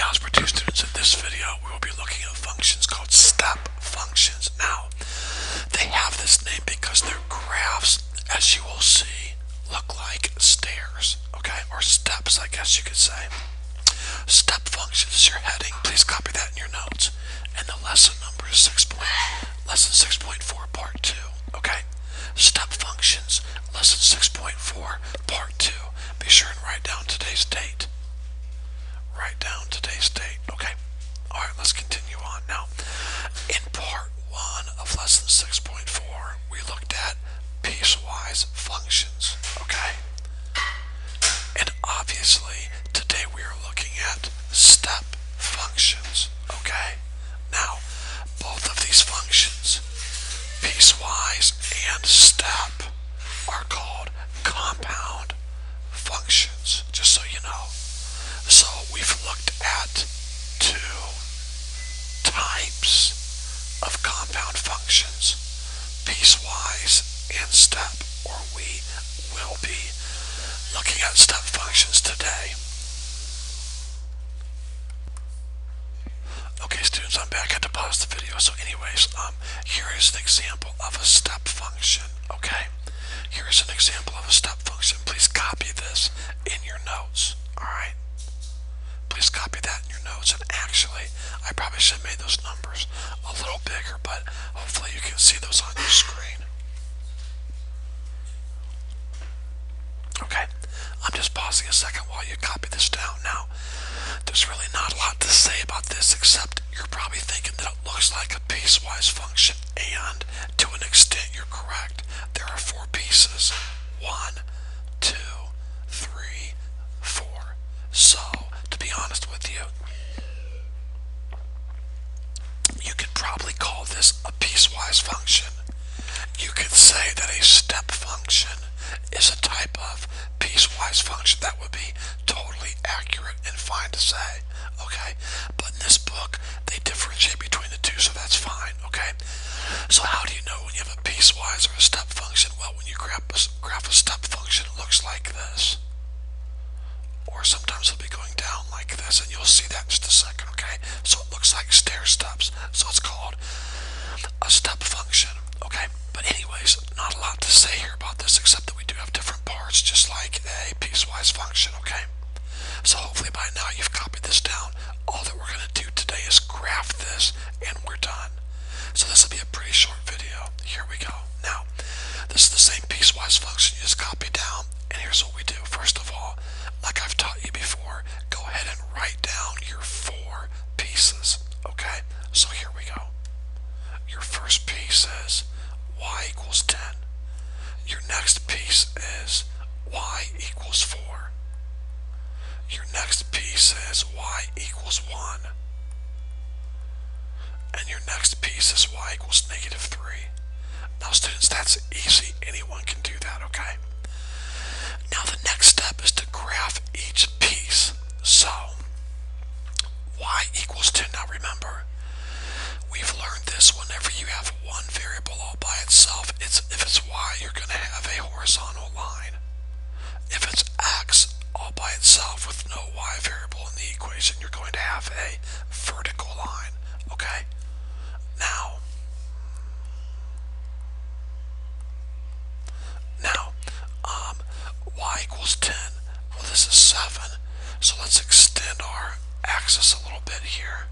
Algebra 2 students, in this video we will be looking at functions called step functions. Now, they have this name because their graphs, as you will see, look like stairs, okay? Or steps, I guess you could say. Step functions is your heading. Please copy that in your notes. And the lesson number is lesson 6.4 part 2, okay? Step functions, lesson 6.4 part 2. Be sure and write down today's date. Write down today's date, okay? Alright, let's continue on. Now, in part 1 of lesson 6.4, we looked at piecewise functions, okay? And obviously, today we are looking at step functions, okay? Now, both of these functions, piecewise and step, are called compound functions, just so you know. So we've looked at two types of compound functions, piecewise and step, or we will be looking at step functions today. Okay, students, I'm back. I had to pause the video. So anyways, here is an example of a step function, okay? Here is an example of a step function. Please copy this in your notes, alright? Please copy that in your notes. And actually, I probably should have made those numbers a little bigger, but hopefully you can see those on your screen. Okay, I'm just pausing a second while you copy this down. Now, there's really not a lot to say about this, except you're probably thinking that it looks like a piecewise function, and to an extent you're correct. There are 4 pieces. 1, 2, 3, 4. So, to be honest with you, you could probably call this a piecewise function. You could say that a step function is a type of piecewise function. That would be totally accurate and fine to say, okay? But in this book, they differentiate between the two, so that's fine, okay? So how do you know when you have a piecewise or a step function? Well, when you graph a step function, it looks like this. Or sometimes it'll be going down like this, and you'll see that in just a second, okay? So it looks like stair steps, so it's called a step function, okay? But anyways, not a lot to say here about this, except that we do have different parts, just like a piecewise function, okay? So hopefully by now you've copied this down. All that we're going to do today is graph this, and we're done. So this will be a pretty short video. Here we go. Now, this is the same piecewise function you just copied down, and here's what we do. First of all, like I've taught you before, go ahead and write down your 4 pieces, okay? So here we go. Your first piece is y equals 10. Your next piece is y equals 4. Your next piece is y equals 1. And your next piece is y equals negative 3. Now students, that's easy. Anyone can do that, okay? Now the next step is to graph each piece. So, y equals 10. Now remember, we've learned this whenever you have one variable all by itself. If it's y, you're going to have a horizontal line. If it's x all by itself with no y variable in the equation, you're going to have a vertical line, okay? Now, y equals 10. Well, this is 7. So let's extend our axis a little bit here.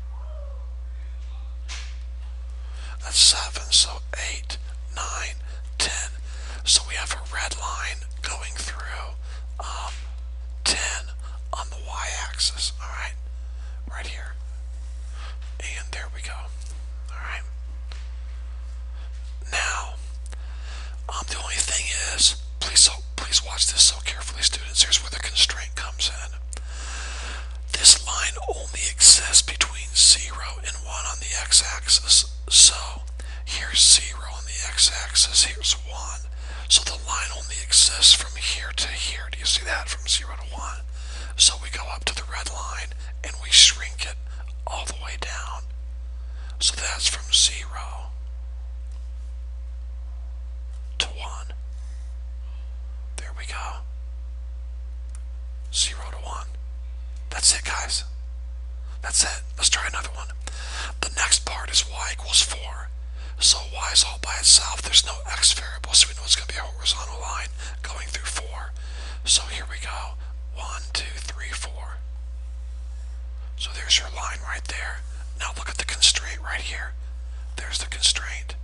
That's 7, so 8, 9, 10. So we have a red line going through 10 on the y-axis, alright? Right here. And there we go. Alright. Now, the only thing is, please watch this so carefully, students. Here's where the constraint comes in. This line only exists between 0 and 1 on the x-axis. So, here's 0 on the x-axis, here's 1. So the line only exists from here to here. Do you see that? From 0 to 1. So we go up to the red line, and we shrink it all the way down. So that's from 0 to 1. There we go. 0 to 1. That's it, guys. That's it. Let's try another one. The next part is y equals 4. So y is all by itself. There's no x variable, so we know it's going to be a horizontal line going through 4. So here we go. 1, 2, 3, 4. So there's your line right there. Now look at the constraint right here. There's the constraint.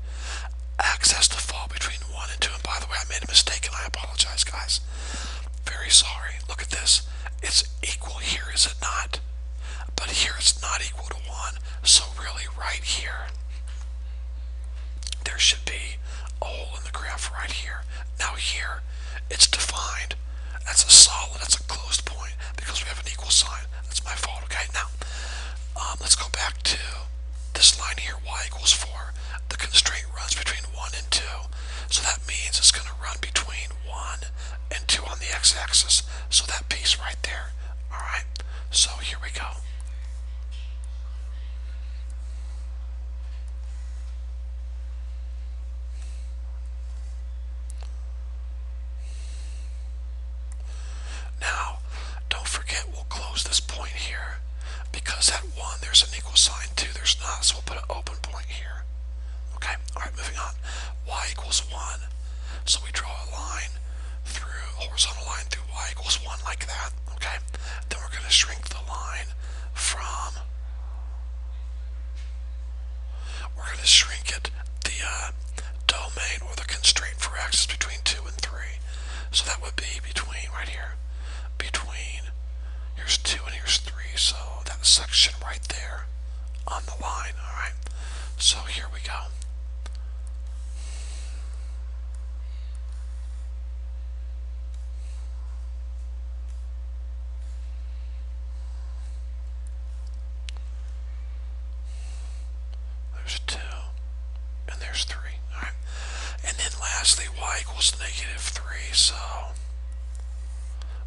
X has to fall between 1 and 2. And by the way, I made a mistake and I apologize, guys. Very sorry. Look at this. It's equal here, is it not? But here it's not equal to 1. So really right here, there should be a hole in the graph right here. Now here, it's defined. That's a solid, that's a closed point because we have an equal sign. That's my fault, okay? Now, let's go back to this line here, y equals 4. The constraint runs between 1 and 2. So that means it's going to run between 1 and 2 on the x-axis. So that piece right there. Alright, so here we go. Now, don't forget we'll close this point here because at 1 there's an equal sign, 2 there's not, so we'll put an open point here. Okay, alright, moving on. Y equals 1. So we draw a line through, horizontal line through y equals 1 like that, okay? Then we're going to shrink the line from, we're going to shrink it, the domain or the constraint for x is between 2 and 3. So that would be between, right here, between, here's 2 and here's 3, so that section right there on the line, alright? So here we go. There's 2, and there's 3, alright? And then lastly, y equals negative 3, so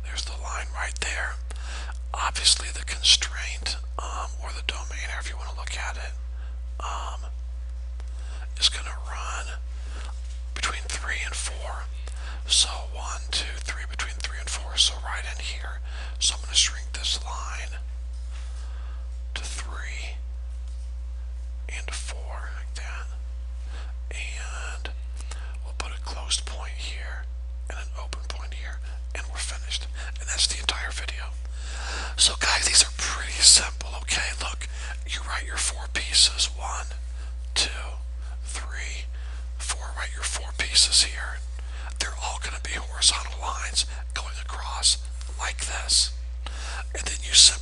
there's the line right there. Obviously the constraint, or the domain, however you want to look at it, is going to run between 3 and 4. So 1, 2, 3, between 3 and 4, so right in here. So I'm going to shrink this line to 3 and 4, like that. And we'll put a closed point here and an open point here, and we're finished. And that's the entire video. So guys, these are pretty simple, okay? Look, you write your 4 pieces. 1, 2, 3, 4. Write your 4 pieces here. They're all going to be horizontal lines going across like this. And then you simply